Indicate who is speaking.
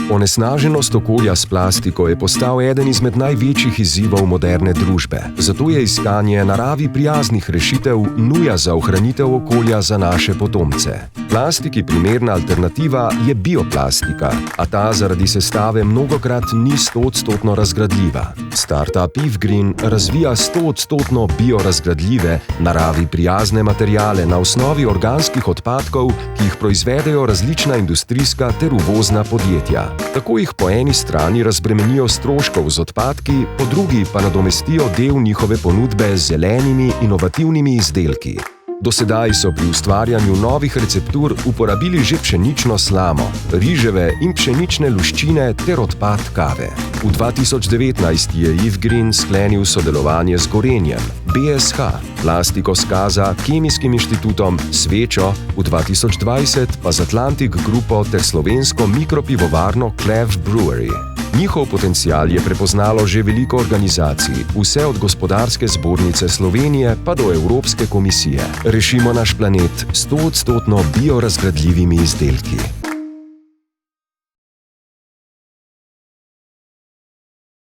Speaker 1: Onesnaženost okolja s plastiko je postal eden izmed največjih izzivov moderne družbe. Zato je iskanje naravi prijaznih rešitev nuja za ohranitev okolja za naše potomce. Plastiki primerna alternativa je bioplastika, a ta zaradi sestave mnogokrat ni 100% razgradljiva. Startup Ifgreen razvija 100% biorazgradljive, naravi prijazne materiale na osnovi organskih odpadkov, ki jih proizvedejo različna industrijska ter uvozna podjetja. Tako jih po eni strani razbremenijo stroškov z odpadki, po drugi pa nadomestijo del njihove ponudbe z zelenimi, inovativnimi izdelki. Do sedaj so pri ustvarjanju novih receptur uporabili že pšenično slamo, riževe in pšenične luščine ter odpad kave. V 2019 je Ifgreen sklenil sodelovanje z Gorenjem, BSH, Plastiko Skaza, Kemijskim inštitutom, Svečo, v 2020 pa z Atlantic Grupo ter slovensko mikropivovarno Clev Brewery. Njihov potencial je prepoznalo že veliko organizacij, vse od Gospodarske zbornice Slovenije pa do Evropske komisije. Rešimo naš planet s 100% biorazgradljivimi izdelki.